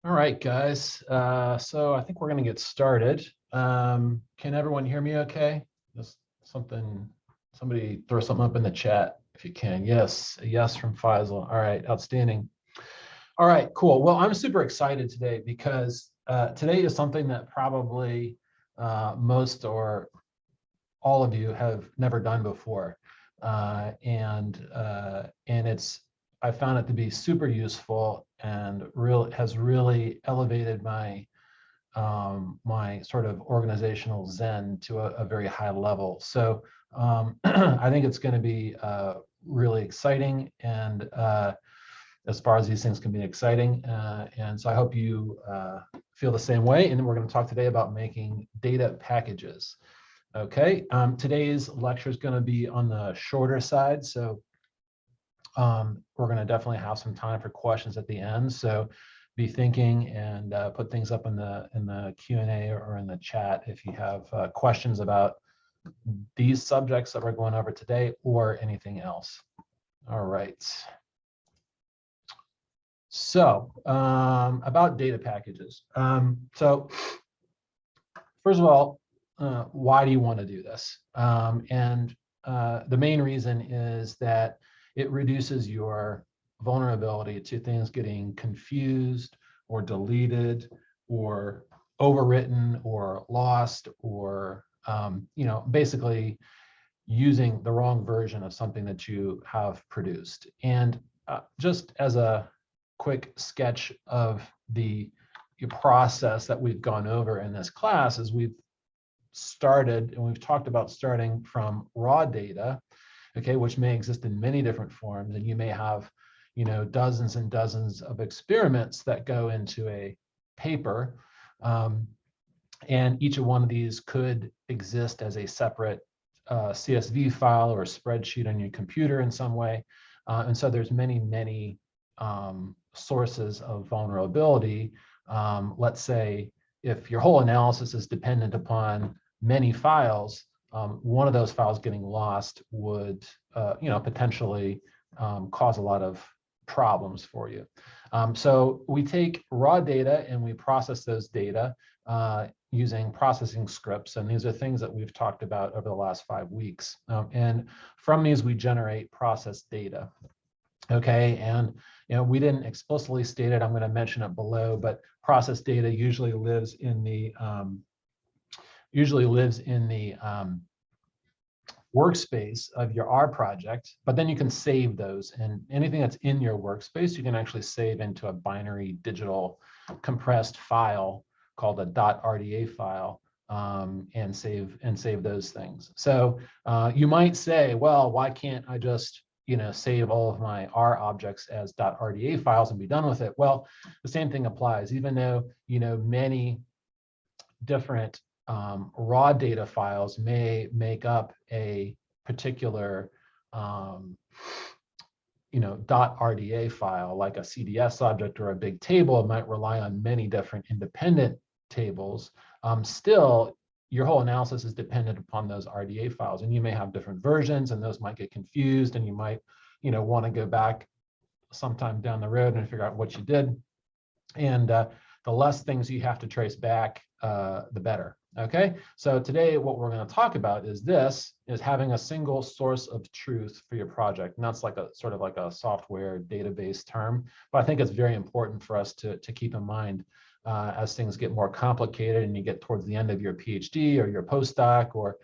All right, guys. So I think we're going to get started. Can everyone hear me okay? Just somebody throw something up in the chat if you can. Yes, a yes from Faisal. All right, outstanding. All right, cool. Well, I'm super excited today because today is something that probably most or all of you have never done before. And I found it to be super useful and has really elevated my my sort of organizational zen to a very high level. So I think it's going to be really exciting, and as far as these things can be exciting. And so I hope you feel the same way. And we're going to talk today about making data packages. Okay, today's lecture is going to be on the shorter side, so we're going to definitely have some time for questions at the end. So be thinking and put things up in the Q&A or in the chat if you have questions about these subjects that we're going over today or anything else. All right. So about data packages. So first of all, why do you want to do this? The main reason is that it reduces your vulnerability to things getting confused or deleted or overwritten or lost, or basically using the wrong version of something that you have produced. And just as a quick sketch of the process that we've gone over in this class, is we've started and we've talked about starting from raw data, okay, which may exist in many different forms, and you may have, dozens and dozens of experiments that go into a paper, and each of one of these could exist as a separate CSV file or a spreadsheet on your computer in some way, and so there's many sources of vulnerability. Let's say if your whole analysis is dependent upon many files, one of those files getting lost would, potentially cause a lot of problems for you. So we take raw data and we process those data using processing scripts, and these are things that we've talked about over the last 5 weeks. And from these, we generate processed data. Okay, and we didn't explicitly state it. I'm going to mention it below, but processed data usually lives in the workspace of your R project, but then you can save those, and anything that's in your workspace you can actually save into a binary digital compressed file called a .rda file, and save those things. So you might say, well, why can't I just save all of my R objects as .rda files and be done with it? Well, the same thing applies. Even though many different raw data files may make up a particular .rda file, like a CDS object or a big table. It might rely on many different independent tables. Still, your whole analysis is dependent upon those RDA files, and you may have different versions, and those might get confused, and you might, want to go back sometime down the road and figure out what you did. And the less things you have to trace back, the better. Okay, so today what we're going to talk about is having a single source of truth for your project. And that's like a sort of like a software database term, but I think it's very important for us to keep in mind as things get more complicated and you get towards the end of your PhD or your postdoc, or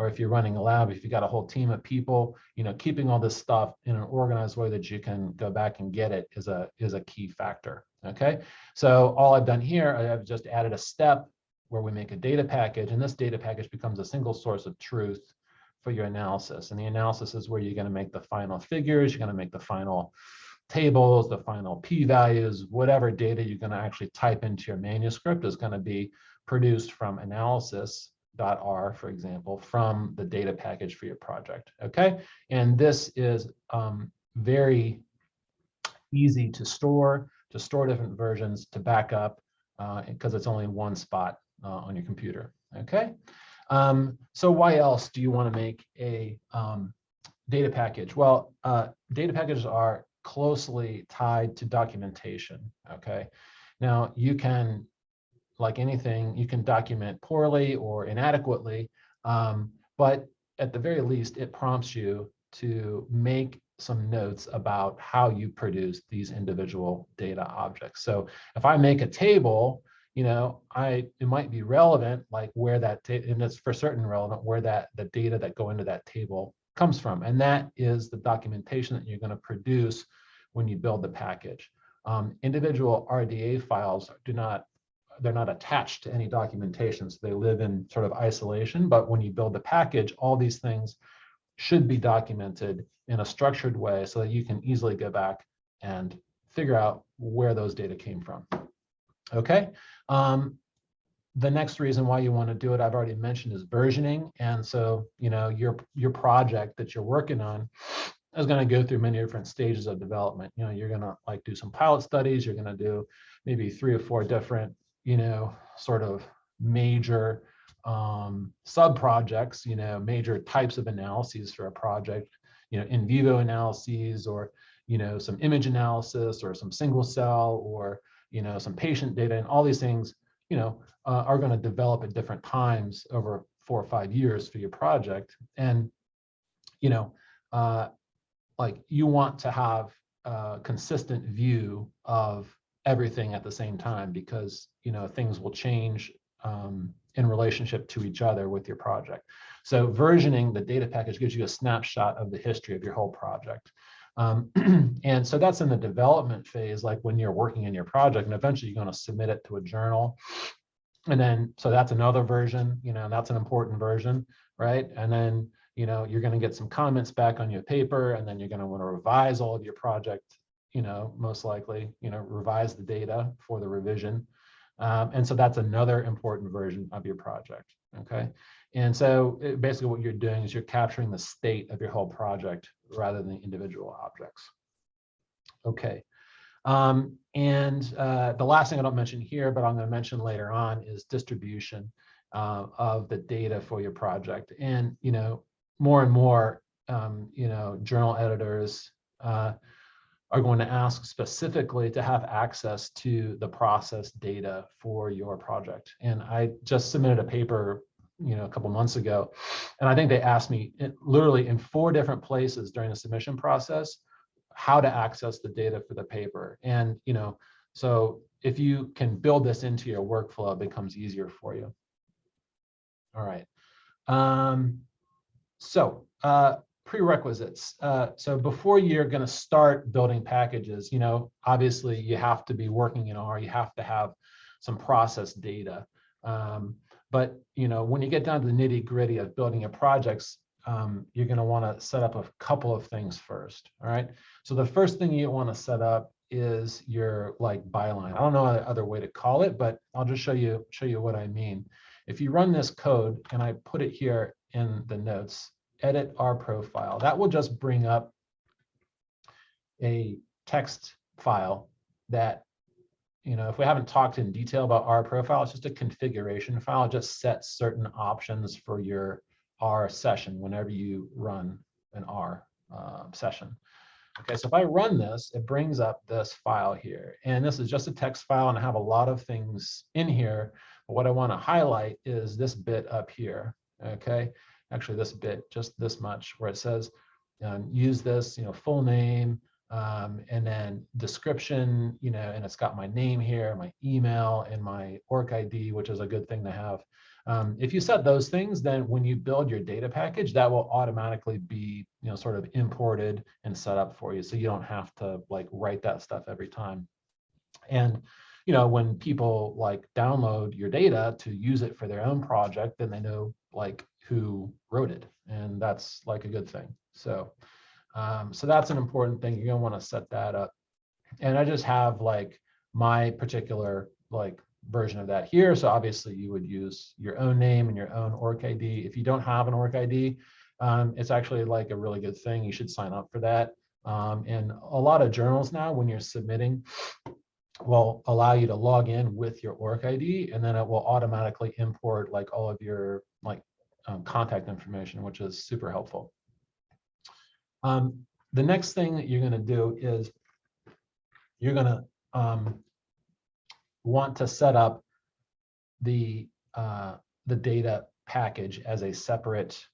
if you're running a lab, if you got a whole team of people, keeping all this stuff in an organized way that you can go back and get it is a key factor. Okay, so all I've done here, I've just added a step where we make a data package, and this data package becomes a single source of truth for your analysis. And the analysis is where you're going to make the final figures, you're going to make the final tables, the final p-values, whatever data you're going to actually type into your manuscript is going to be produced from analysis.r, for example, from the data package for your project. Okay, and this is very easy to store different versions, to back up, because it's only in one spot on your computer. Okay, so why else do you want to make a data package? Well, data packages are closely tied to documentation. Okay, now you can, like anything, you can document poorly or inadequately, but at the very least, it prompts you to make some notes about how you produce these individual data objects. So if I make a table, it might be relevant, like where that, and it's for certain relevant, where the data that go into that table comes from. And that is the documentation that you're going to produce when you build the package. Individual RDA files they're not attached to any documentation, so they live in sort of isolation. But when you build the package, all these things should be documented in a structured way so that you can easily go back and figure out where those data came from. Okay, the next reason why you want to do it, I've already mentioned, is versioning. And so, your project that you're working on is going to go through many different stages of development. You're going to do some pilot studies. You're going to do maybe 3 or 4 different, sort of major sub projects, major types of analyses for a project, in vivo analyses, or some image analysis, or some single cell, or some patient data, and all these things are going to develop at different times over 4 or 5 years for your project. And you want to have a consistent view of everything at the same time, because things will change in relationship to each other with your project. So versioning the data package gives you a snapshot of the history of your whole project. And so that's in the development phase, like when you're working in your project, and eventually you're going to submit it to a journal. And then, so that's another version, that's an important version, right? And then, you're going to get some comments back on your paper, and then you're going to want to revise all of your project, most likely, revise the data for the revision. And so that's another important version of your project, okay? And so basically what you're doing is you're capturing the state of your whole project rather than individual objects. Okay, and the last thing I don't mention here, but I'm going to mention later on, is distribution of the data for your project. And, more and more, journal editors are going to ask specifically to have access to the process data for your project. And I just submitted a paper, a couple months ago, and I think they asked me literally in 4 different places during the submission process how to access the data for the paper. And so if you can build this into your workflow, it becomes easier for you. All right. Prerequisites. So before you're going to start building packages, obviously you have to be working in R, you have to have some process data. But when you get down to the nitty-gritty of building your projects, you're going to want to set up a couple of things first. All right. So the first thing you want to set up is your byline. I don't know any other way to call it, but I'll just show you what I mean. if you run this code, and I put it here in the notes, edit our profile, that will just bring up a text file that, if we haven't talked in detail about our profile, it's just a configuration file. It just sets certain options for your R session whenever you run an R session. Okay, so if I run this, it brings up this file here. And this is just a text file, and I have a lot of things in here. But what I want to highlight is this bit up here. Okay, actually this bit, just this much, where it says use this, full name, and then description, and it's got my name here, my email, and my org ID, which is a good thing to have. If you set those things, then when you build your data package, that will automatically be, sort of imported and set up for you. So you don't have to like write that stuff every time. And, when people like download your data to use it for their own project, then they know like who wrote it. And that's like a good thing. So that's an important thing. You're gonna want to set that up. And I just have like my particular like version of that here. So obviously you would use your own name and your own org ID. If you don't have an org ID, it's actually like a really good thing. You should sign up for that. And a lot of journals now, when you're submitting, will allow you to log in with your org ID, and then it will automatically import like all of your like contact information, which is super helpful. The next thing that you're going to do is you're going to want to set up the data package as a separate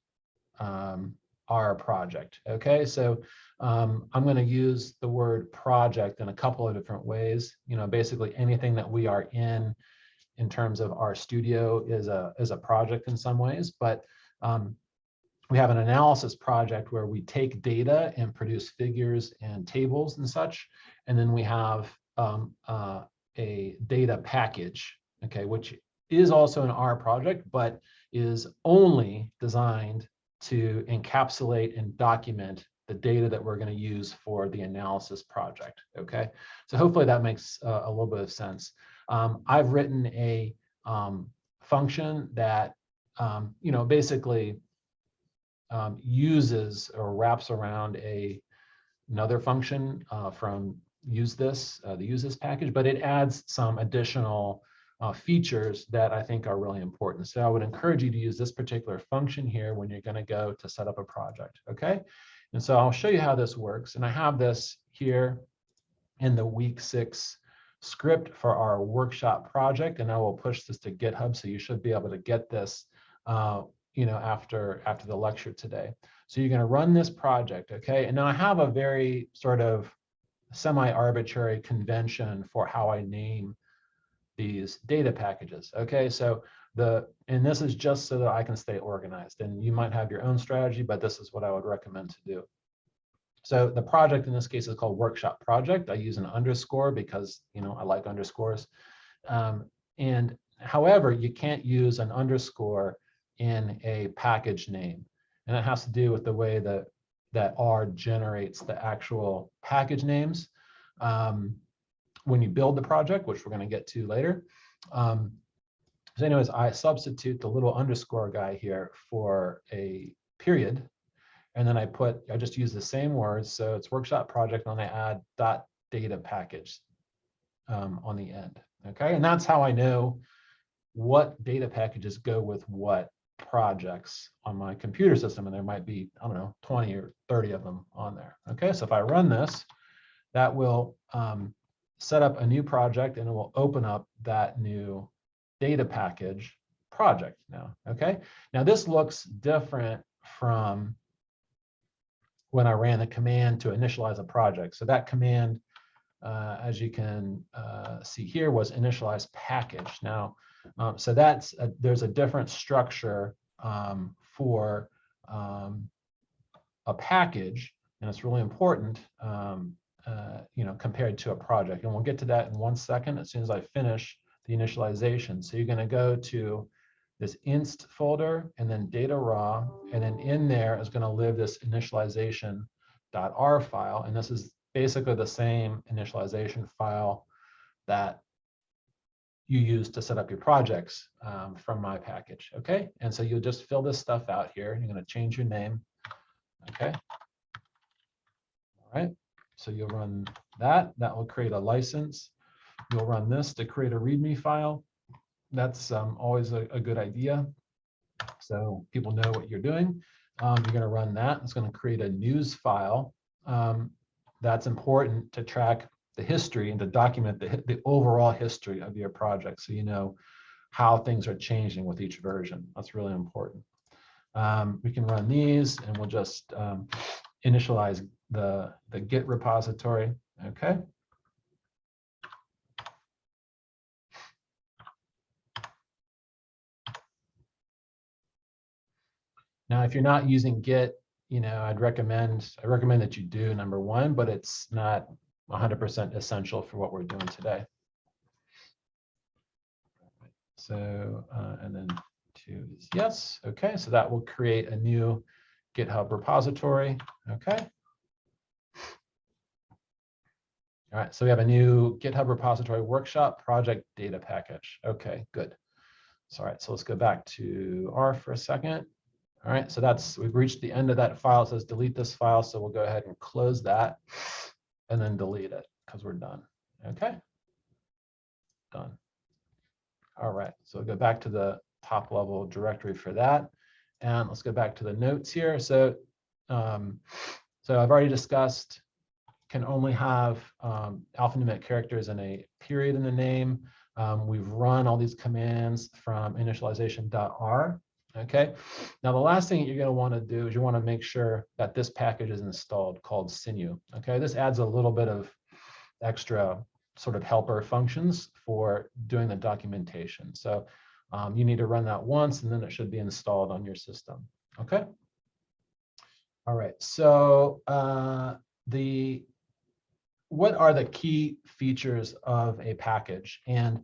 R project. Okay, so I'm going to use the word project in a couple of different ways. Basically anything that we are in terms of our studio is a project in some ways, but we have an analysis project where we take data and produce figures and tables and such. And then we have a data package, okay, which is also an R project, but is only designed to encapsulate and document the data that we're going to use for the analysis project, okay? So hopefully that makes a little bit of sense. I've written a function that, basically uses or wraps around another function from the use this package, but it adds some additional features that I think are really important. So I would encourage you to use this particular function here when you're going to go to set up a project, okay? And so I'll show you how this works. And I have this here in the week 6 script for our workshop project, and I will push this to GitHub, so you should be able to get this after the lecture today. So you're going to run this project, okay? And now I have a very sort of semi-arbitrary convention for how I name these data packages, okay? So and this is just so that I can stay organized, and you might have your own strategy, but this is what I would recommend to do. So the project in this case is called workshop project. I use an underscore because I like underscores. And however, you can't use an underscore in a package name, and it has to do with the way that R generates the actual package names when you build the project, which we're going to get to later. So anyways, I substitute the little underscore guy here for a period, and then I just use the same words. So it's workshop project, and then I add .data package on the end. Okay, and that's how I know what data packages go with what projects on my computer system, and there might be, I don't know, 20 or 30 of them on there. Okay, so if I run this, that will set up a new project, and it will open up that new data package project now. Okay, now this looks different from when I ran the command to initialize a project. So that command, as you can see here, was initialize package. Now, so there's a different structure for a package, and it's really important, compared to a project. And we'll get to that in 1 second as soon as I finish the initialization. So you're going to go to this inst folder and then data raw, and then in there is going to live this initialization.r file, and this is basically the same initialization file that you use to set up your projects from my package. Okay, and so you'll just fill this stuff out here. You're going to change your name. Okay. All right. So you'll run that. That will create a license. You'll run this to create a README file. That's always a good idea. So people know what you're doing. You're going to run that. It's going to create a news file. That's important to track the history and to document the overall history of your project, so you know how things are changing with each version. That's really important. We can run these, and we'll just initialize the Git repository. Okay. Now, if you're not using Git, I recommend that you do, number one, but it's not 100% essential for what we're doing today. So, and then 2 is yes. Okay, so that will create a new GitHub repository. Okay. All right, so we have a new GitHub repository workshop project data package. Okay, good. So, all right, so let's go back to R for a second. All right, so we've reached the end of that file. It says delete this file. So we'll go ahead and close that and then delete it because we're done. Okay, done. All right, so we'll go back to the top level directory for that. And let's go back to the notes here. So, so I've already discussed can only have alphanumeric characters and a period in the name. We've run all these commands from initialization.r. Okay, now the last thing you're going to want to do is you want to make sure that this package is installed called Sinew. Okay, this adds a little bit of extra sort of helper functions for doing the documentation. So you need to run that once, and then it should be installed on your system. Okay. All right. So what are the key features of a package? And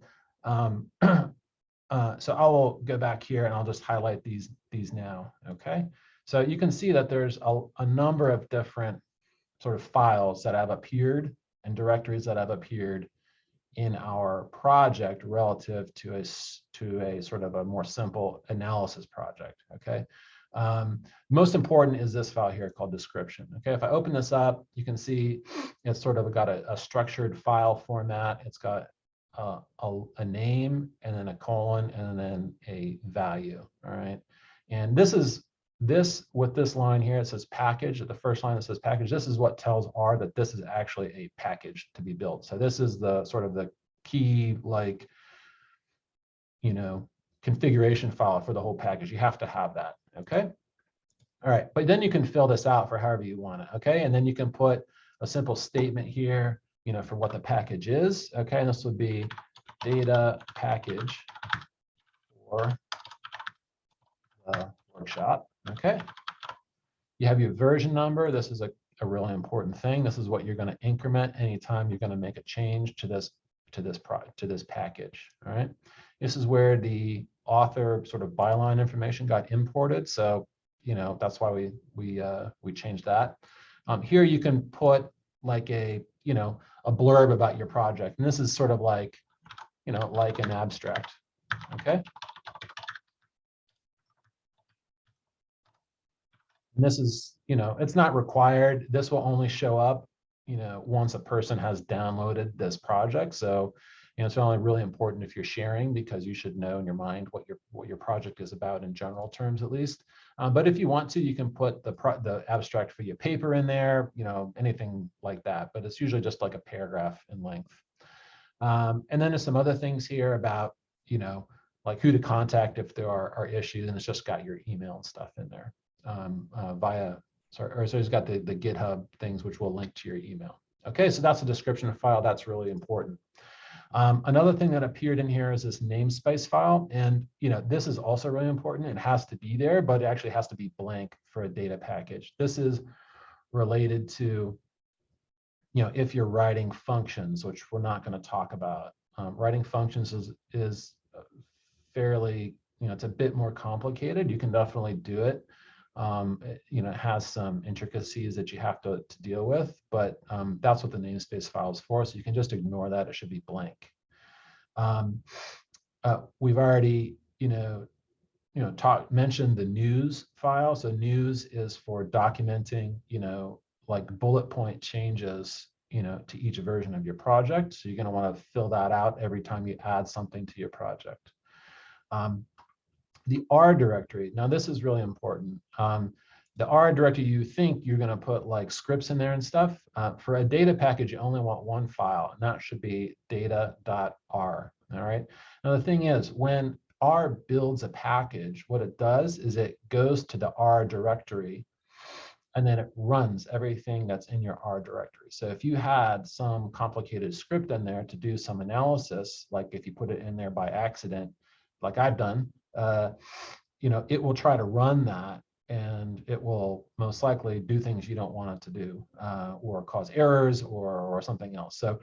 so I will go back here and I'll just highlight these now. Okay. So you can see that there's a number of different sort of files that have appeared and directories that have appeared in our project relative to a sort of a more simple analysis project. Okay. Most important is this file here called description. Okay, if I open this up, you can see it's sort of got a structured file format. It's got a name and then a colon and then a value. All right, and with this line here, it says package. At the first line, it says package. This is what tells R that this is actually a package to be built. So this is the sort of the key, like, configuration file for the whole package. You have to have that. Okay. All right. But then you can fill this out for however you want it. Okay. And then you can put a simple statement here, for what the package is. Okay. And this would be data package for the workshop. Okay. You have your version number. This is a really important thing. This is what you're going to increment anytime you're going to make a change to this package. All right. This is where the author sort of byline information got imported. So, that's why we changed that. Here you can put like a blurb about your project. And this is sort of like, like an abstract. Okay. And this is, it's not required. This will only show up, once a person has downloaded this project. So, it's only really important if you're sharing, because you should know in your mind what your project is about in general terms, at least. But if you want to, you can put the abstract for your paper in there, anything like that. But it's usually just like a paragraph in length. And then there's some other things here about, like who to contact if there are issues, and it's just got your email and stuff in there so it's got the GitHub things, which will link to your email. Okay, so that's a description of file. That's really important. Another thing that appeared in here is this namespace file. And, this is also really important. It has to be there, but it actually has to be blank for a data package. This is related to, if you're writing functions, which we're not going to talk about. Writing functions is fairly, it's a bit more complicated. You can definitely do it. It has some intricacies that you have to deal with, but that's what the namespace file is for. So you can just ignore that. It should be blank. We've already, mentioned the news file. So news is for documenting, like bullet point changes, to each version of your project. So you're going to want to fill that out every time you add something to your project. The R directory. Now this is really important. The R directory, you think you're going to put like scripts in there and stuff. For a data package, you only want one file, and that should be data.r. All right. Now the thing is, when R builds a package, what it does is it goes to the R directory, and then it runs everything that's in your R directory. So if you had some complicated script in there to do some analysis, like if you put it in there by accident, like I've done, it will try to run that, and it will most likely do things you don't want it to do, or cause errors or something else. So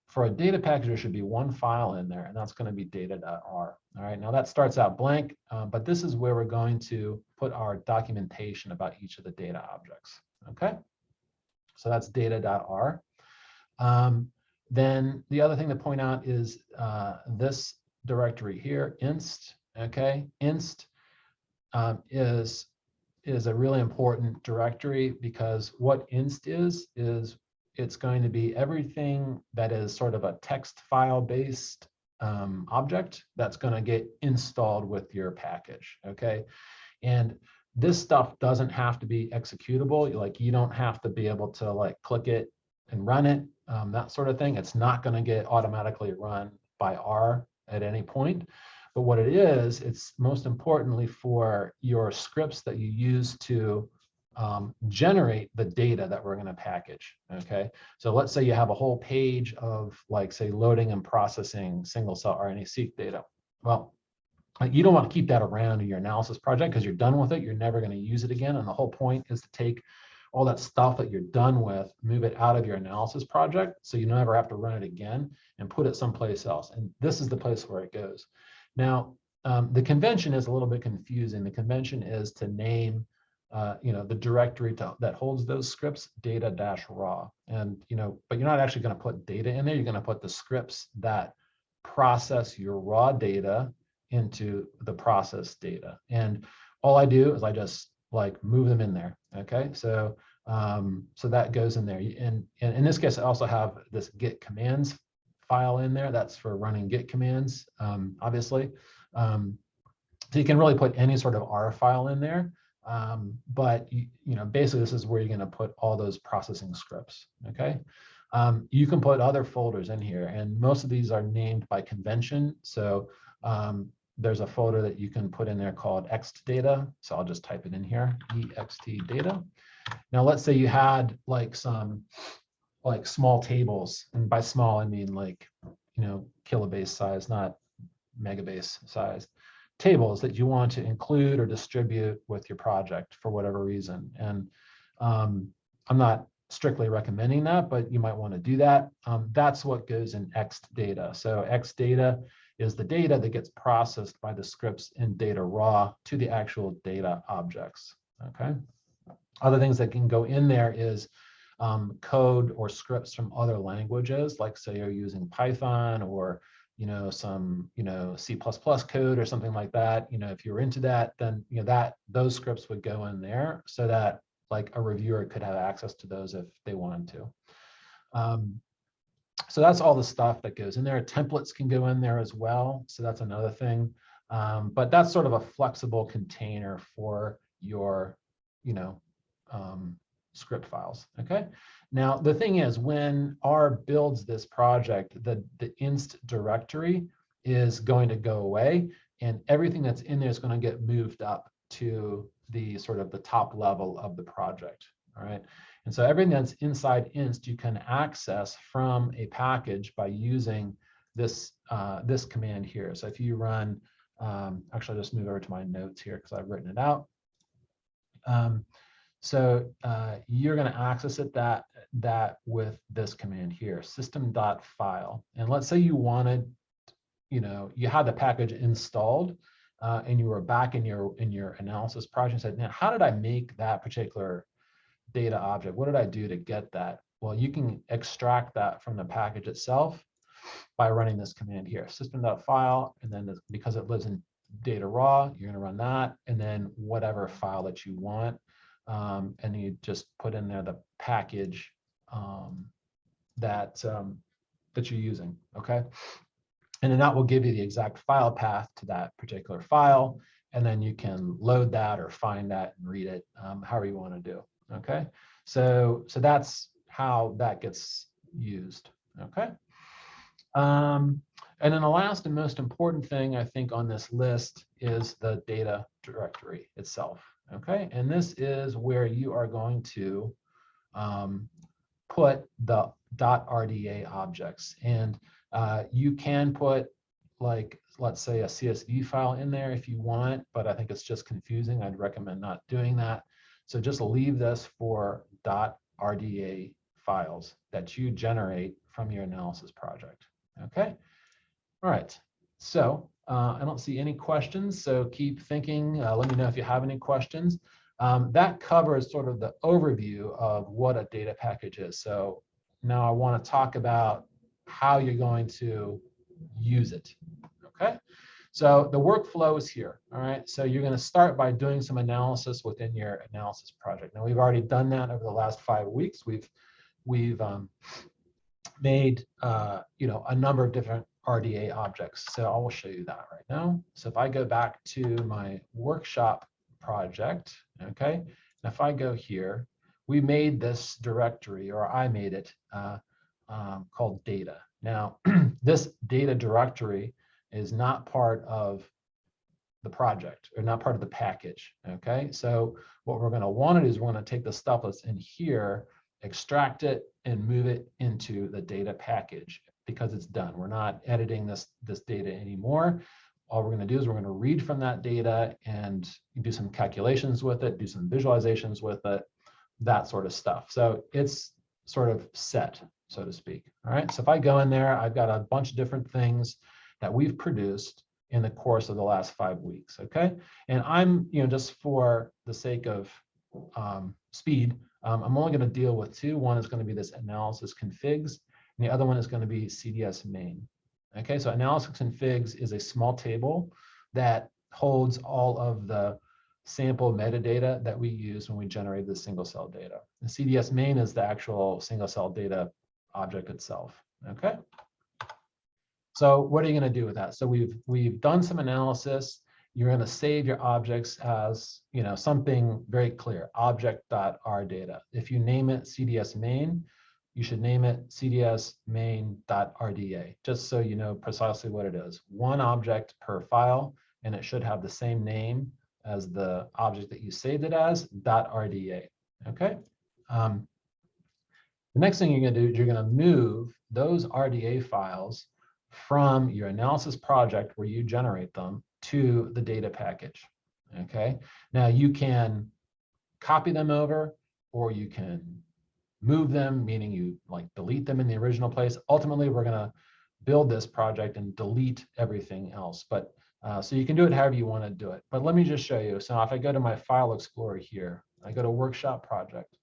for a data package, there should be one file in there, and that's going to be data.r. All right, now that starts out blank, but this is where we're going to put our documentation about each of the data objects. Okay, so that's data.r. Then the other thing to point out is this directory here, inst. Okay, inst is a really important directory, because what inst is it's going to be everything that is sort of a text file based object that's going to get installed with your package. Okay, and this stuff doesn't have to be executable. Like, you don't have to be able to like click it and run it, that sort of thing. It's not going to get automatically run by R at any point. But what it is, it's most importantly for your scripts that you use to generate the data that we're going to package. Okay, so let's say you have a whole page of, like, say, loading and processing single cell RNA-seq data. Well, you don't want to keep that around in your analysis project, because you're done with it. You're never going to use it again. And the whole point is to take all that stuff that you're done with, move it out of your analysis project, so you never have to run it again, and put it someplace else. And this is the place where it goes. Now, the convention is a little bit confusing. The convention is to name the directory that holds those scripts data-raw. And, but you're not actually going to put data in there. You're going to put the scripts that process your raw data into the process data. And all I do is I just like move them in there. Okay, so so that goes in there. And in this case, I also have this git commands file in there. That's for running git commands, obviously. So you can really put any sort of R file in there. But basically this is where you're going to put all those processing scripts. Okay, you can put other folders in here, and most of these are named by convention. So there's a folder that you can put in there called ext data. So I'll just type it in here, ext data. Now let's say you had like some like small tables, and by small I mean like kilobase size, not megabase size tables that you want to include or distribute with your project for whatever reason. And I'm not strictly recommending that, but you might want to do that. That's what goes in ext data. So ext data is the data that gets processed by the scripts in data raw to the actual data objects. Okay. Other things that can go in there is code or scripts from other languages, like say you're using Python or some C++ code or something like that. If you're into that, then those scripts would go in there, so that like a reviewer could have access to those if they wanted to. So that's all the stuff that goes in there. Templates can go in there as well, so that's another thing. But that's sort of a flexible container for your script files. Okay. Now the thing is, when R builds this project, the inst directory is going to go away, and everything that's in there is going to get moved up to the sort of the top level of the project. All right. And so everything that's inside inst you can access from a package by using this this command here. So if you run, actually I'll just move over to my notes here because I've written it out. So you're going to access it that with this command here, system.file. And let's say you wanted, you had the package installed and you were back in your analysis project and said, now how did I make that particular data object? What did I do to get that? Well, you can extract that from the package itself. by running this command here, system.file, and then because it lives in data raw, you're going to run that, and then whatever file that you want, and you just put in there the package that you're using, okay? And then that will give you the exact file path to that particular file, and then you can load that or find that and read it however you want to do, okay? So that's how that gets used, okay? And then the last and most important thing I think on this list is the data directory itself, okay? And this is where you are going to put the .rda objects. And you can put, like, let's say a CSV file in there if you want, but I think it's just confusing. I'd recommend not doing that. So just leave this for .rda files that you generate from your analysis project, okay? All right, so I don't see any questions, so keep thinking. Let me know if you have any questions. That covers sort of the overview of what a data package is. So now I want to talk about how you're going to use it, okay? So the workflow is here, all right? So you're going to start by doing some analysis within your analysis project. Now, we've already done that over the last 5 weeks. We've made a number of different RDA objects. So I will show you that right now. So if I go back to my workshop project, okay, and if I go here, we made this directory, or I made it, called data. Now, this data directory is not part of the project, or not part of the package, okay? So what we're going to want to do is we're going to take the stuff that's in here, extract it, and move it into the data package because it's done. We're not editing this data anymore. All we're going to do is we're going to read from that data and do some calculations with it, do some visualizations with it, that sort of stuff. So it's sort of set, so to speak. All right. So if I go in there, I've got a bunch of different things that we've produced in the course of the last 5 weeks. Okay. And I'm, just for the sake of speed, I'm only going to deal with 2. One is going to be this analysis configs, and the other one is going to be CDS main. Okay, so analysis configs is a small table that holds all of the sample metadata that we use when we generate the single cell data. The CDS main is the actual single cell data object itself. Okay. So what are you going to do with that? So we've done some analysis. You're going to save your objects as something very clear, object.rdata. If you name it CDS main, you should name it CDS main.rda, just so you know precisely what it is. One object per file, and it should have the same name as the object that you saved it as, .rda. Okay. The next thing you're going to do is you're going to move those RDA files from your analysis project where you generate them to the data package. Okay. Now you can copy them over, or you can move them, meaning you delete them in the original place. Ultimately, we're going to build this project and delete everything else. But so you can do it however you want to do it. But let me just show you. So if I go to my file explorer here, I go to workshop project,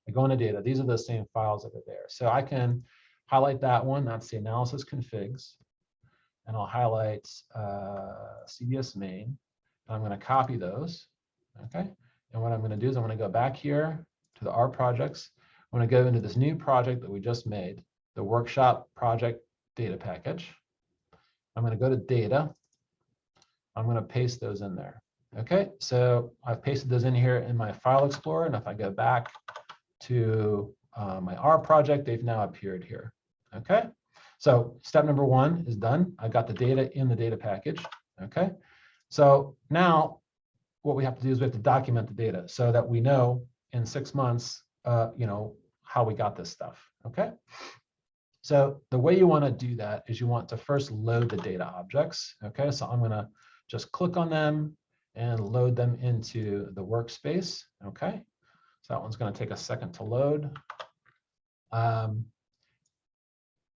I go into data. These are the same files that are there. So I can highlight that one. That's the analysis configs. And I'll highlight CDS main. And I'm going to copy those. Okay. And what I'm going to do is I'm going to go back here to the R projects. I'm going to go into this new project that we just made, the workshop project data package. I'm going to go to data. I'm going to paste those in there. Okay, so I've pasted those in here in my file explorer. And if I go back to my R project, they've now appeared here. Okay, so step number 1 is done. I got the data in the data package. Okay, so now what we have to do is we have to document the data so that we know in 6 months, how we got this stuff. Okay. So the way you want to do that is you want to first load the data objects. Okay. So I'm going to just click on them and load them into the workspace. Okay. So that one's going to take a second to load.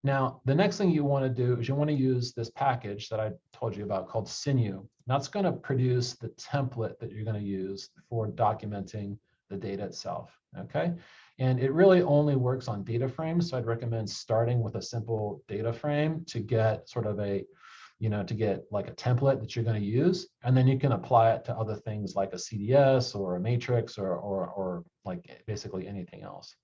Now, the next thing you want to do is you want to use this package that I told you about called Sinew. That's going to produce the template that you're going to use for documenting the data itself. Okay. And it really only works on data frames. So I'd recommend starting with a simple data frame to get sort of a, to get like a template that you're going to use. And then you can apply it to other things like a CDS or a matrix or like basically anything else.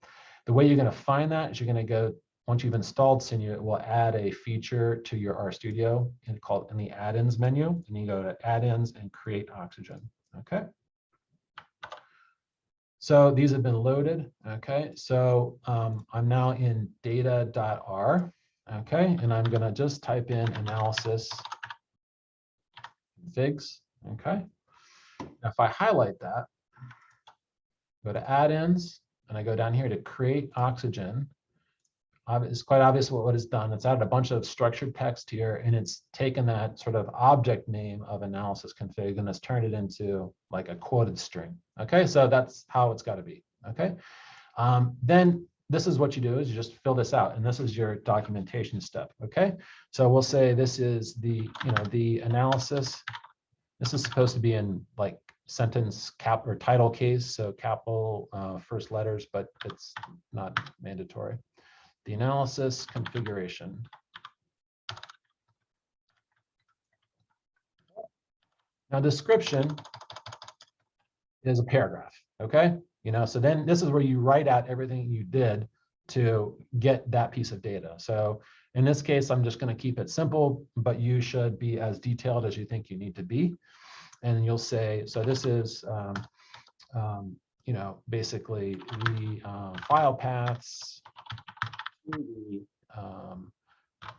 The way you're going to find that is you're going to go, once you've installed Sinew, it will add a feature to your RStudio and called in the add-ins menu. And you go to add-ins and create oxygen. Okay. So these have been loaded. Okay. So I'm now in data.r. Okay. And I'm going to just type in analysis configs. Okay. Now, if I highlight that, go to add-ins, and I go down here to create oxygen, it's quite obvious what it's done. It's added a bunch of structured text here, and it's taken that sort of object name of analysis config and it's turned it into like a quoted string. Okay, so that's how it's got to be. Okay, then this is what you do is you just fill this out, and this is your documentation step. Okay, so we'll say this is the the analysis. This is supposed to be in like sentence cap or title case, so capital first letters, but it's not mandatory. The analysis configuration. Now, description is a paragraph, okay? So then this is where you write out everything you did to get that piece of data. So in this case, I'm just going to keep it simple, but you should be as detailed as you think you need to be. And you'll say, so this is, basically the file paths to the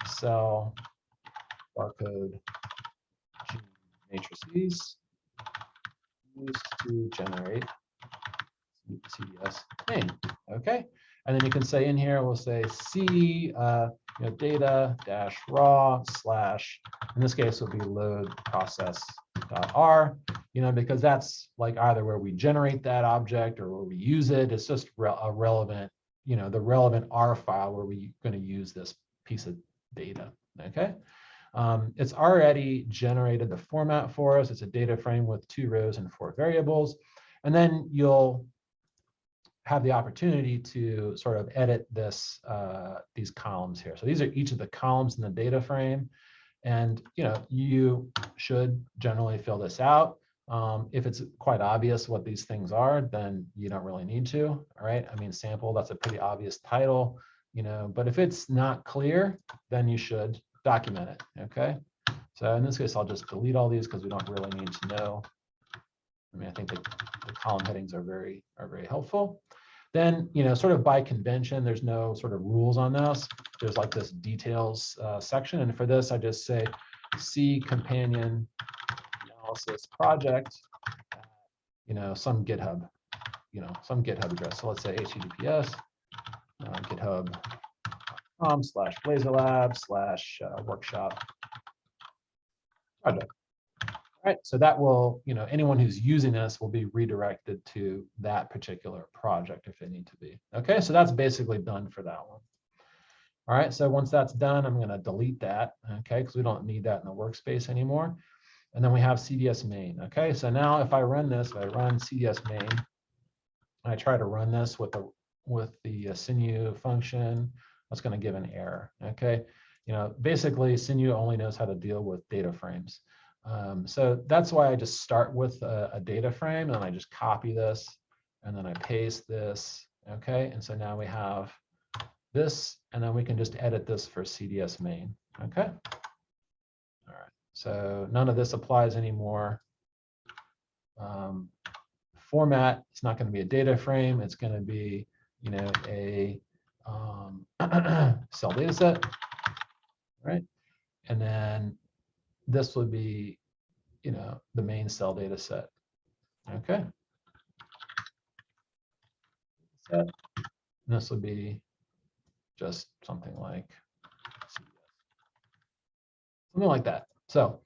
cell barcode matrices used to generate CDS name. Okay, and then you can say in here, we'll say C data dash raw slash, in this case will be load process.r, because that's like either where we generate that object or where we use it. It's just a relevant, the relevant R file where we're going to use this piece of data. Okay. It's already generated the format for us. It's a data frame with 2 rows and 4 variables. And then you'll have the opportunity to sort of edit this, these columns here. So these are each of the columns in the data frame. And you should generally fill this out. If it's quite obvious what these things are, then you don't really need to. All right. I mean, sample, that's a pretty obvious title, but if it's not clear, then you should document it. Okay. So in this case, I'll just delete all these because we don't really need to know. I mean, I think the column headings are very helpful. Then, sort of by convention, there's no sort of rules on this. There's like this details section. And for this, I just say C companion analysis project, some GitHub, some GitHub address. So let's say HTTPS github.com/blazerlab/workshop project. All right, so that will, anyone who's using this will be redirected to that particular project if they need to be. Okay, so that's basically done for that one. All right, so once that's done, I'm going to delete that, okay, because we don't need that in the workspace anymore. And then we have CDS main. Okay, so now if I run this, if I run CDS main, and I try to run this with the Sinew function, that's going to give an error. Okay, basically Sinew only knows how to deal with data frames. So that's why I just start with a data frame, and I just copy this, and then I paste this. Okay, and so now we have this, and then we can just edit this for CDS main. Okay. All right. So none of this applies anymore. Format, it's not going to be a data frame. It's going to be, a cell data set, right? And then this would be, the main cell data set. Okay. And this would be just something like that. So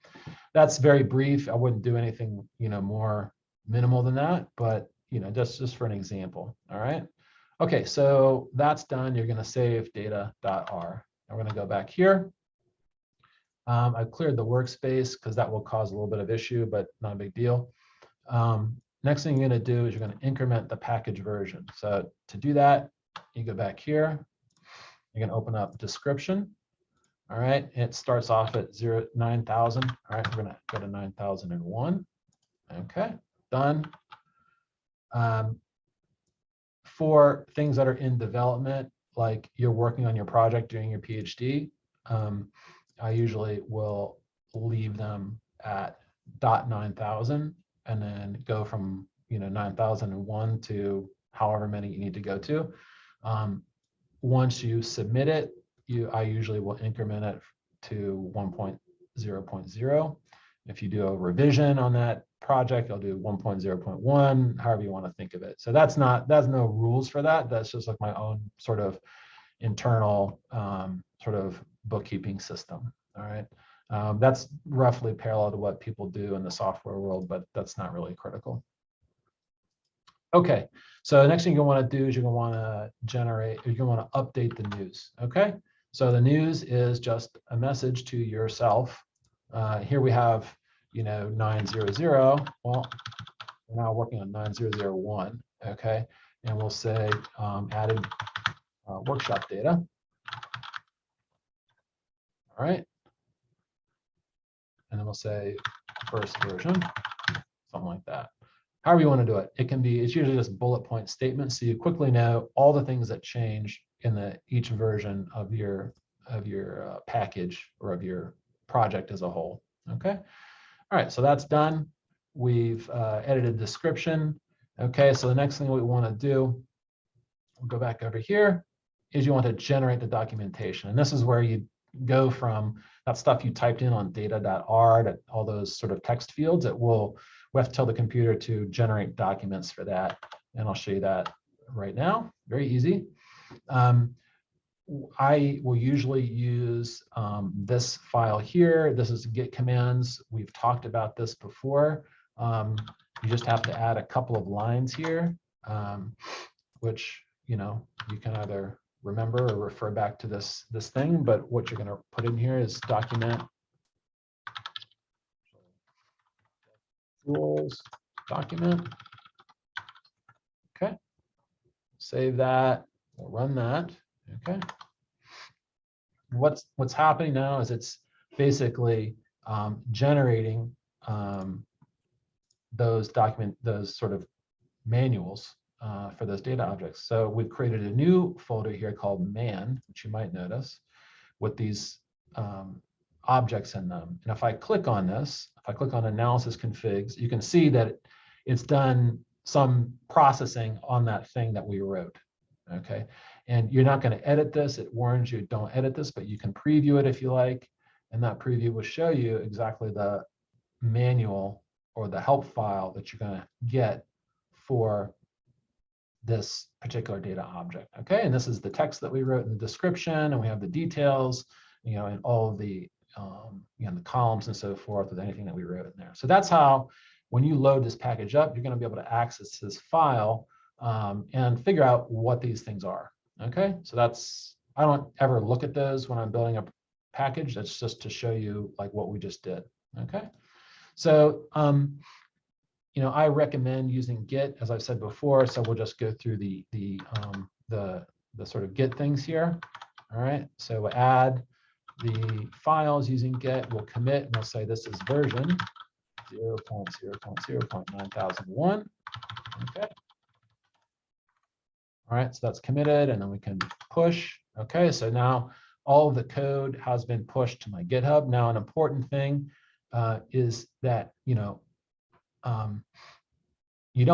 that's very brief. I wouldn't do anything, more minimal than that, but just for an example. All right. Okay, so that's done. You're going to save data.r. I'm going to go back here. I've cleared the workspace because that will cause a little bit of issue, but not a big deal. next thing you're going to do is you're going to increment the package version. So to do that, you go back here. You're going to open up description. All right, it starts off at 9,000. All right, we're going to go to 9,001. Okay, done. For things that are in development, like you're working on your project doing your PhD, I usually will leave them at .9000 and then go from 9001 to however many you need to go to. Once you submit it, I usually will increment it to 1.0.0. If you do a revision on that project, I'll do 1.0.1, however you want to think of it. So that's no rules for that. That's just like my own sort of internal sort of bookkeeping system. All right. That's roughly parallel to what people do in the software world, but that's not really critical. Okay, so the next thing you're going to want to do is you're going to want to generate, you're going to want to update the news. Okay, so the news is just a message to yourself. Here we have, 900. Well, we're now working on 9001. Okay, and we'll say added workshop data. All right, and then we'll say first version, something like that. However you want to do it. It's usually just bullet point statements, so you quickly know all the things that change in each version of your package or of your project as a whole. Okay. All right, so that's done. We've edited description. Okay, so the next thing we want to do, we'll go back over here, is you want to generate the documentation. And this is where you go from that stuff you typed in on data.r to all those sort of text fields. We have to tell the computer to generate documents for that. And I'll show you that right now. Very easy. I will usually use this file here. This is git commands. We've talked about this before. You just have to add a couple of lines here, which you can either remember or refer back to this thing. But what you're going to put in here is document rules document. Okay, save that. We'll run that. Okay. What's happening now is it's basically generating those sort of manuals for those data objects. So we've created a new folder here called man, which you might notice, with these objects in them. And if I click on this, if I click on analysis configs, you can see that it's done some processing on that thing that we wrote. Okay, and you're not going to edit this. It warns you don't edit this, but you can preview it if you like, and that preview will show you exactly the manual or the help file that you're going to get for this particular data object. Okay, and this is the text that we wrote in the description, and we have the details, and all of the the columns and so forth with anything that we wrote in there. So that's how, when you load this package up, you're going to be able to access this file and figure out what these things are. Okay, so I don't ever look at those when I'm building a package. That's just to show you like what we just did. Okay, so I recommend using Git, as I've said before. So we'll just go through the sort of Git things here. All right, so we'll add the files using Git. We'll commit and we'll say this is version 0.0.0.9001. Okay. All right, so that's committed, and then we can push. Okay, so now all of the code has been pushed to my GitHub. Now, an important thing is that you don't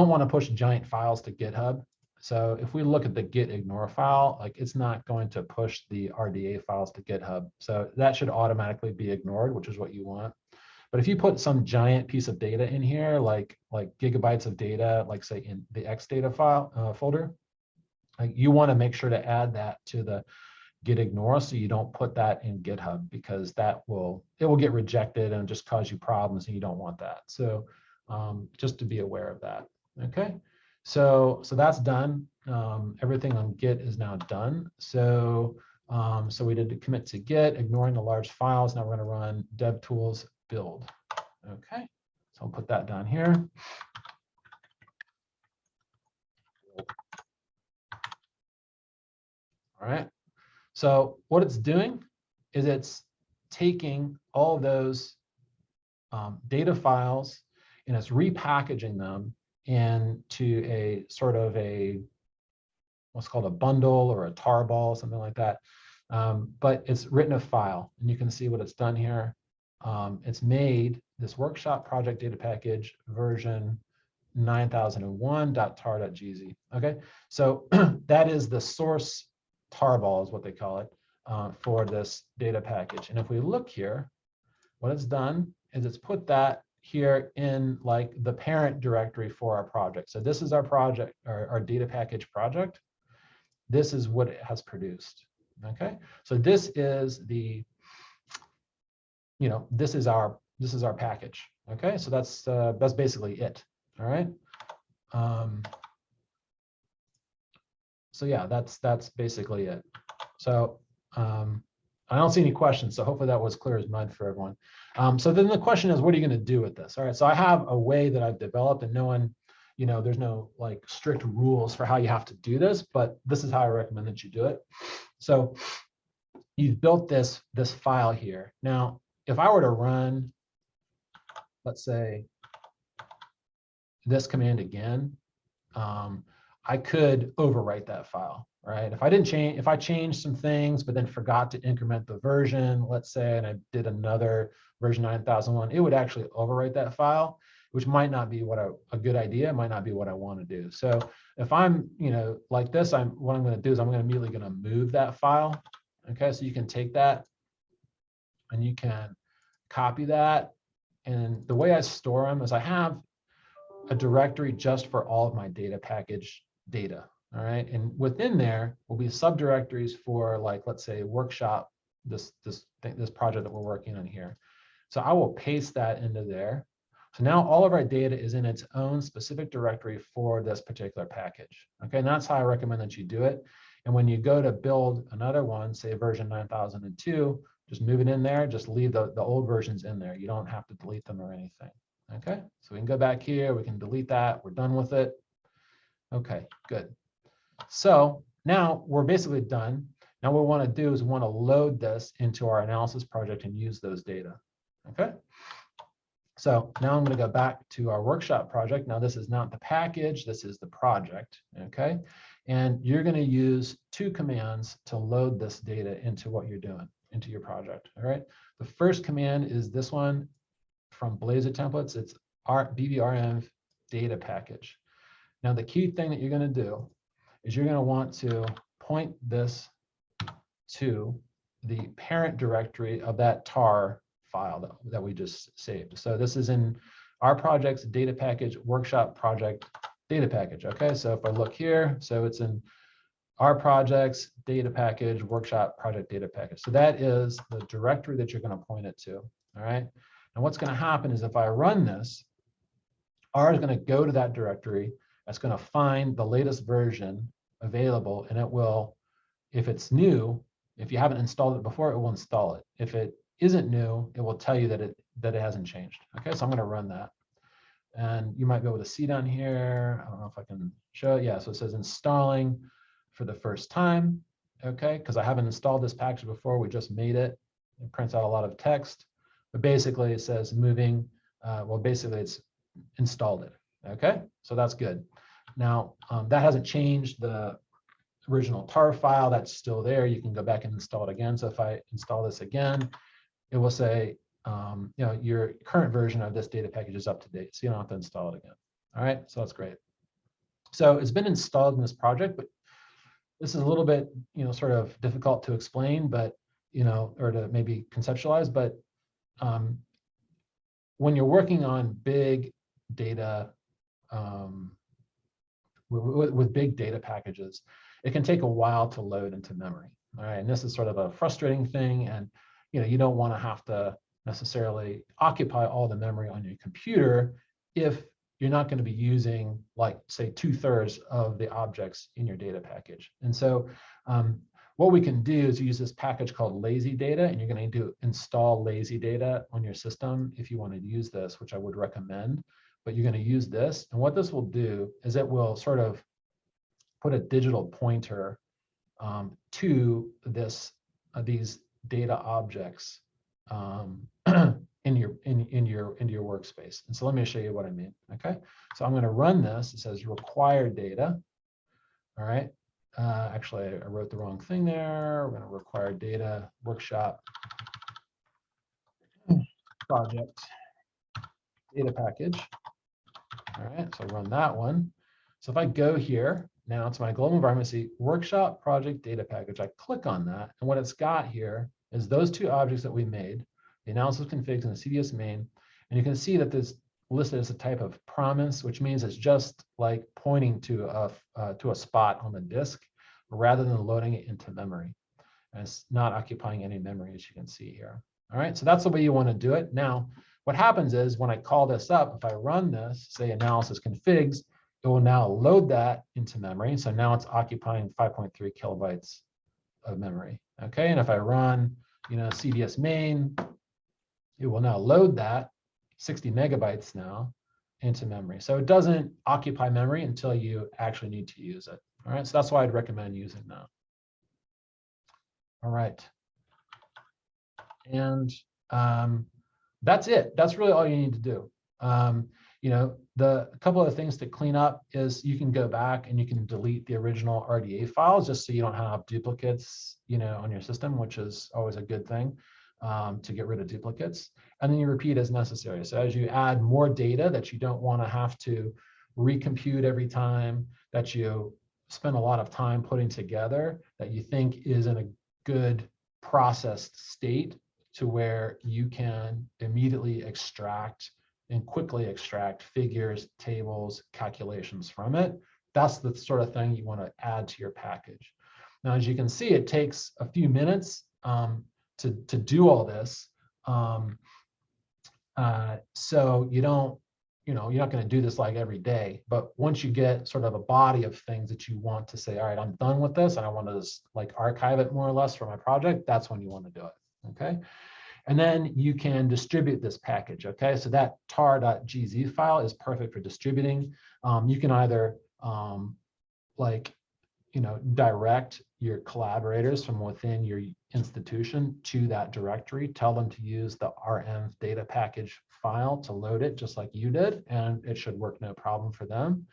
want to push giant files to GitHub. So if we look at the git ignore file, like it's not going to push the RDA files to GitHub. So that should automatically be ignored, which is what you want. But if you put some giant piece of data in here, like gigabytes of data, like say in the Xdata file folder, you want to make sure to add that to the git ignore, so you don't put that in GitHub, because it will get rejected and just cause you problems, and you don't want that. So just to be aware of that. Okay, so that's done. Everything on Git is now done. So we did the commit to Git, ignoring the large files. Now we're going to run DevTools build. Okay, so I'll put that down here. All right. So what it's doing is it's taking all of those data files and it's repackaging them into a sort of a what's called a bundle or a tarball, something like that. But it's written a file, and you can see what it's done here. It's made this workshop project data package version 9001.tar.gz. Okay, so that is the source tarball is what they call it for this data package. And if we look here, what it's done is it's put that here in like the parent directory for our project. So this is our project, our data package project. This is what it has produced. Okay, so this is the, this is our package. Okay, so that's basically it. All right. So yeah, that's basically it. So I don't see any questions, so hopefully that was clear as mud for everyone. So then the question is, what are you going to do with this? All right, so I have a way that I've developed, and no one, there's no like strict rules for how you have to do this, but this is how I recommend that you do it. So you've built this file here. Now, if I were to run, let's say, this command again, I could overwrite that file, right? If I changed some things, but then forgot to increment the version, let's say, and I did another version 9001, it would actually overwrite that file, which might not be what a good idea, might not be what I want to do. So if I'm, like this, what I'm going to do is I'm immediately going to move that file. Okay, so you can take that and you can copy that. And the way I store them is I have a directory just for all of my data package data. All right, and within there will be subdirectories for, like, let's say workshop, this project that we're working on here. So I will paste that into there. So now all of our data is in its own specific directory for this particular package. Okay, and that's how I recommend that you do it. And when you go to build another one, say version 9002, just move it in there, just leave the old versions in there. You don't have to delete them or anything. Okay, so we can go back here, we can delete that, we're done with it. Okay, good. So now we're basically done. Now what we want to do is we want to load this into our analysis project and use those data. Okay. So now I'm going to go back to our workshop project. Now this is not the package, this is the project. Okay. And you're going to use two commands to load this data into what you're doing, into your project. All right. The first command is this one from Blazor templates. It's BBRM data package. Now the key thing that you're going to do is you're going to want to point this to the parent directory of that tar file that we just saved. So this is in our project's data package, workshop project data package. Okay, so if I look here, so it's in our project's data package, workshop project data package. So that is the directory that you're going to point it to. All right, and what's going to happen is if I run this, R is going to go to that directory. It's going to find the latest version available, and it will, if it's new, if you haven't installed it before, it will install it. If it isn't new, it will tell you that it hasn't changed. Okay, so I'm going to run that. And you might be able to see down here, I don't know if I can show it. Yeah, so it says installing for the first time. Okay, because I haven't installed this package before, we just made it. It prints out a lot of text, but basically it says moving, well, basically it's installed it. Okay, so that's good. Now, that hasn't changed the original tar file, that's still there. You can go back and install it again. So if I install this again, it will say, your current version of this data package is up to date, so you don't have to install it again. All right, so that's great. So it's been installed in this project, but this is a little bit, sort of difficult to explain, but, or to maybe conceptualize, but when you're working on big data, with big data packages, it can take a while to load into memory. All right, and this is sort of a frustrating thing, and you don't want to have to necessarily occupy all the memory on your computer if you're not going to be using, like, say, 2/3 of the objects in your data package. And so what we can do is use this package called lazy data, and you're going to install lazy data on your system if you want to use this, which I would recommend. But you're going to use this, and what this will do is it will sort of put a digital pointer to these data objects in your workspace. And so let me show you what I mean. Okay, so I'm going to run this. It says required data. All right. Actually, I wrote the wrong thing there. We're going to require data workshop project data package. All right, so run that one. So if I go here now to my global environment, see workshop project data package, I click on that. And what it's got here is those two objects that we made, the analysis configs and the CDS main. And you can see that this listed as a type of promise, which means it's just like pointing to a spot on the disk rather than loading it into memory. And it's not occupying any memory, as you can see here. All right, so that's the way you want to do it. Now, what happens is when I call this up, if I run this, say analysis configs, it will now load that into memory. So now it's occupying 5.3 kilobytes of memory. Okay, and if I run, CDS main, it will now load that 60 megabytes now into memory. So it doesn't occupy memory until you actually need to use it. All right, so that's why I'd recommend using that. All right. And that's it. That's really all you need to do. The couple of things to clean up is you can go back and you can delete the original RDA files just so you don't have duplicates, on your system, which is always a good thing to get rid of duplicates. And then you repeat as necessary. So as you add more data that you don't want to have to recompute every time, that you spend a lot of time putting together, that you think is in a good processed state, to where you can immediately extract and quickly extract figures, tables, calculations from it. That's the sort of thing you want to add to your package. Now, as you can see, it takes a few minutes to do all this. So you're not going to do this like every day, but once you get sort of a body of things that you want to say, all right, I'm done with this and I want to just like archive it more or less for my project, that's when you want to do it. Okay, and then you can distribute this package. Okay, so that tar.gz file is perfect for distributing. You can either direct your collaborators from within your institution to that directory, tell them to use the rm data package file to load it just like you did, and it should work no problem for them.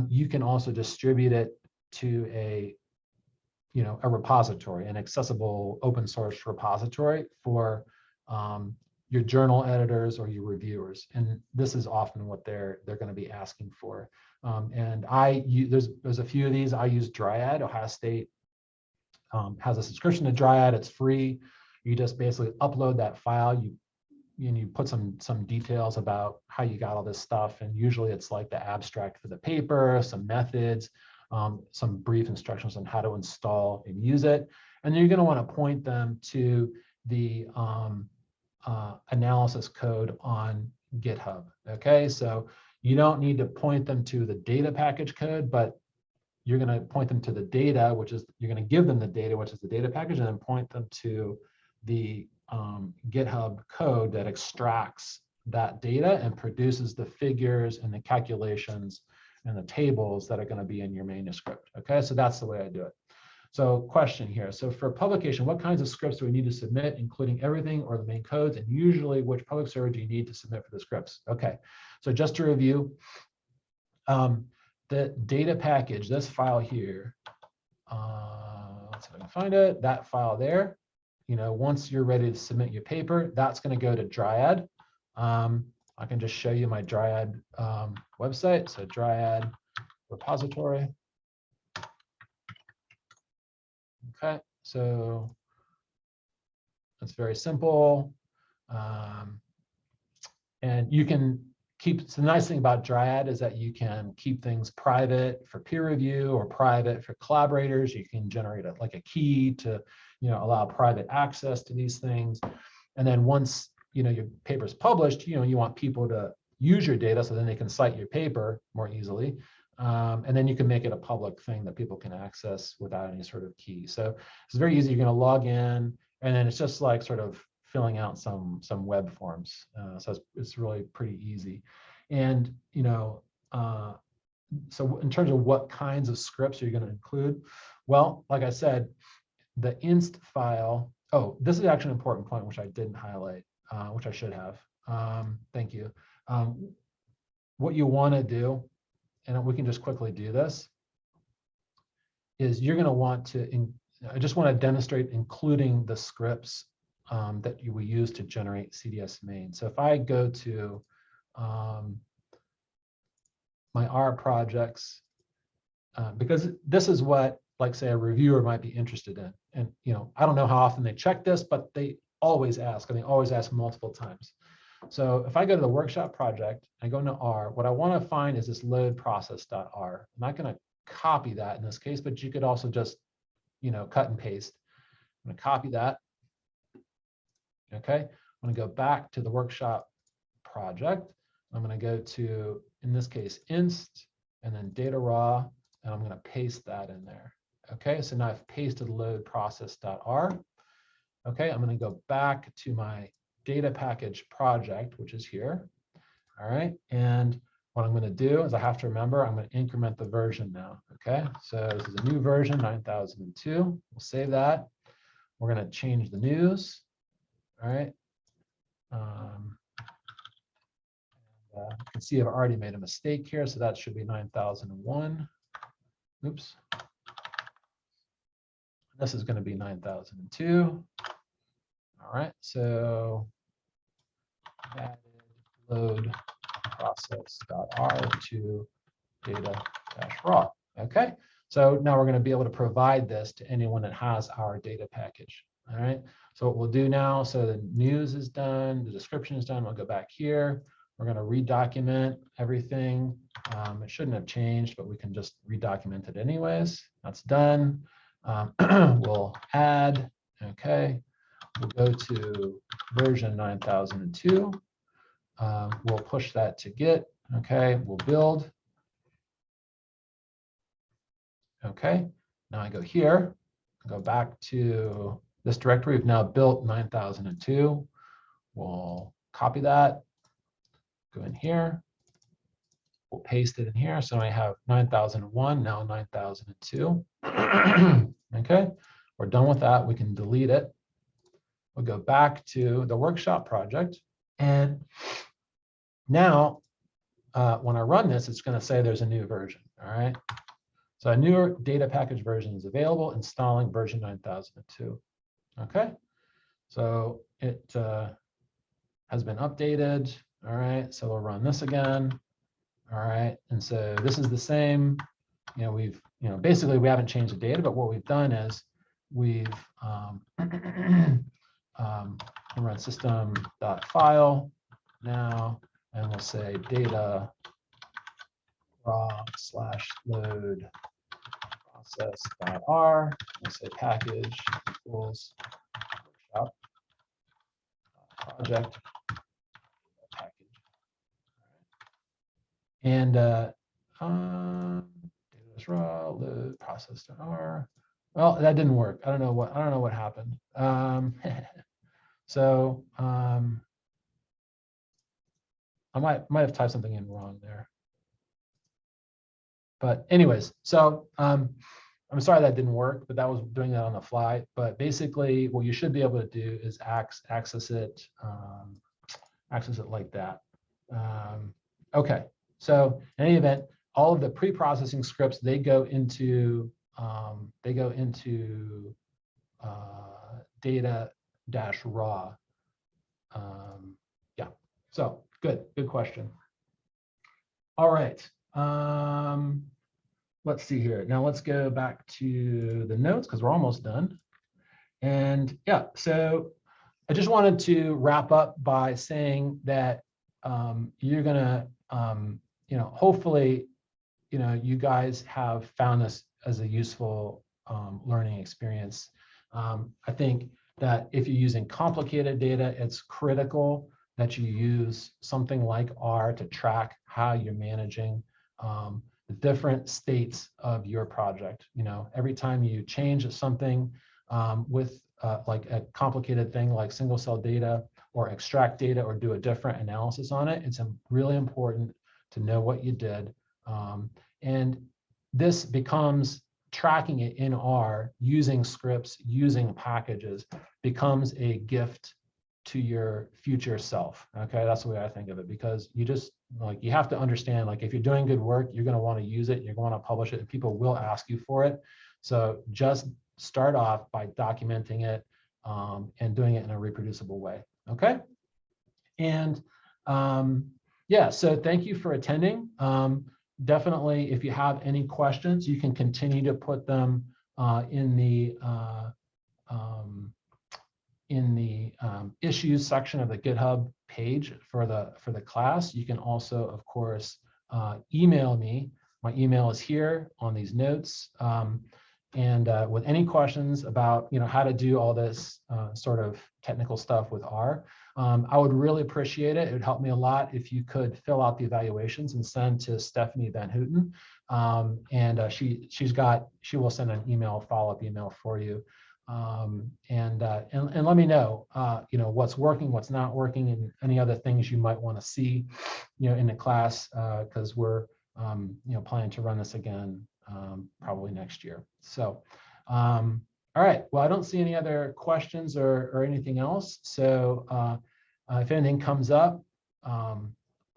You can also distribute it to a repository, an accessible open source repository for your journal editors or your reviewers. And this is often what they're going to be asking for. And there's a few of these. I use Dryad. Ohio State has a subscription to Dryad. It's free. You just basically upload that file. You put some details about how you got all this stuff. And usually it's like the abstract for the paper, some methods, some brief instructions on how to install and use it. And then you're going to want to point them to the analysis code on GitHub. Okay, so you don't need to point them to the data package code, but you're going to point them to the data, which is, you're going to give them the data, which is the data package, and then point them to the GitHub code that extracts that data and produces the figures and the calculations and the tables that are going to be in your manuscript. Okay, so that's the way I do it. So question here. So for publication, what kinds of scripts do we need to submit, including everything or the main codes? And usually which public server do you need to submit for the scripts? Okay, so just to review, the data package, this file here, let's see if I can find it, that file there, once you're ready to submit your paper, that's going to go to Dryad. I can just show you my Dryad website. So Dryad repository. Okay, so that's very simple. And you can keep, so the nice thing about Dryad is that you can keep things private for peer review or private for collaborators. You can generate like a key to allow private access to these things. And then once your paper is published, you want people to use your data so then they can cite your paper more easily. And then you can make it a public thing that people can access without any sort of key. So it's very easy. You're going to log in, and then it's just like sort of filling out some web forms. So it's really pretty easy. And so in terms of what kinds of scripts are you going to include? Well, like I said, the inst file. Oh, this is actually an important point, which I didn't highlight, which I should have. Thank you. What you want to do, and we can just quickly do this, is you're going to want to, I just want to demonstrate including the scripts that you will use to generate CDS main. So if I go to my R projects, because this is what, like, say, a reviewer might be interested in. And, I don't know how often they check this, but they always ask, and they always ask multiple times. So if I go to the workshop project, I go into R, what I want to find is this load process.r. I'm not going to copy that in this case, but you could also just, cut and paste. I'm going to copy that. Okay. I'm going to go back to the workshop project. I'm going to go to, in this case, inst, and then data raw, and I'm going to paste that in there. Okay, so now I've pasted load process.r. Okay, I'm going to go back to my data package project, which is here. All right, and what I'm going to do is I have to remember I'm going to increment the version now. Okay, so this is a new version, 9002. We'll save that. We're going to change the news. All right. You can see I've already made a mistake here, so that should be 9001. Oops. This is going to be 9002. All right, so added load process.r to data-raw. Okay, so now we're going to be able to provide this to anyone that has our data package. All right, so what we'll do now, so the news is done, the description is done. We'll go back here. We're going to redocument everything. It shouldn't have changed, but we can just redocument it anyways. That's done. We'll add, okay. We'll go to version 9002. We'll push that to Git, okay. We'll build. Okay, now I go here, go back to this directory. We've now built 9002. We'll copy that, go in here. We'll paste it in here. So I have 9001, now 9002. Okay, we're done with that. We can delete it. We'll go back to the workshop project. And now when I run this, it's going to say there's a new version. All right. So a newer data package version is available, installing version 9002. Okay. So it has been updated. All right. So we'll run this again. All right, and so this is the same. We've, basically we haven't changed the data, but what we've done is we've run system.file now, and we'll say data raw/load process.r. We'll say package equals workshop project. And raw load process.r. Well, that didn't work. I don't know what happened. So I might have typed something in wrong there. But anyways, so I'm sorry that didn't work, but that was doing that on the fly. But basically, what you should be able to do is access it like that. Okay. So in any event, all of the pre-processing scripts, they go into data-raw. Yeah. So good question. All right. Let's see here. Now let's go back to the notes because we're almost done. And yeah, so I just wanted to wrap up by saying that you're gonna hopefully, you guys have found this as a useful learning experience. I think that if you're using complicated data, it's critical that you use something like R to track how you're managing the different states of your project. Every time you change something with like a complicated thing like single cell data or extract data or do a different analysis on it, it's really important to know what you did And this becomes tracking it in R, using scripts, using packages, becomes a gift to your future self. Okay, that's the way I think of it, because you just like, you have to understand, like, if you're doing good work, you're going to want to use it, you're going to publish it, and people will ask you for it. So just start off by documenting it and doing it in a reproducible way. Okay. And yeah, so thank you for attending. Definitely, if you have any questions, you can continue to put them in the issues section of the GitHub page for the class. You can also, of course, email me. My email is here on these notes. And with any questions about how to do all this sort of technical stuff with R, I would really appreciate it. It would help me a lot if you could fill out the evaluations and send to Stephanie Van Houten. And she will send an email, follow-up email for you. And let me know, what's working, what's not working, and any other things you might want to see, in the class, because we're, planning to run this again probably next year. So, all right. Well, I don't see any other questions or anything else. So if anything comes up,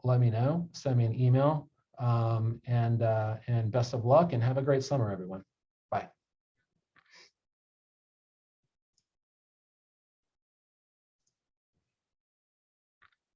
let me know. Send me an email. And best of luck and have a great summer, everyone.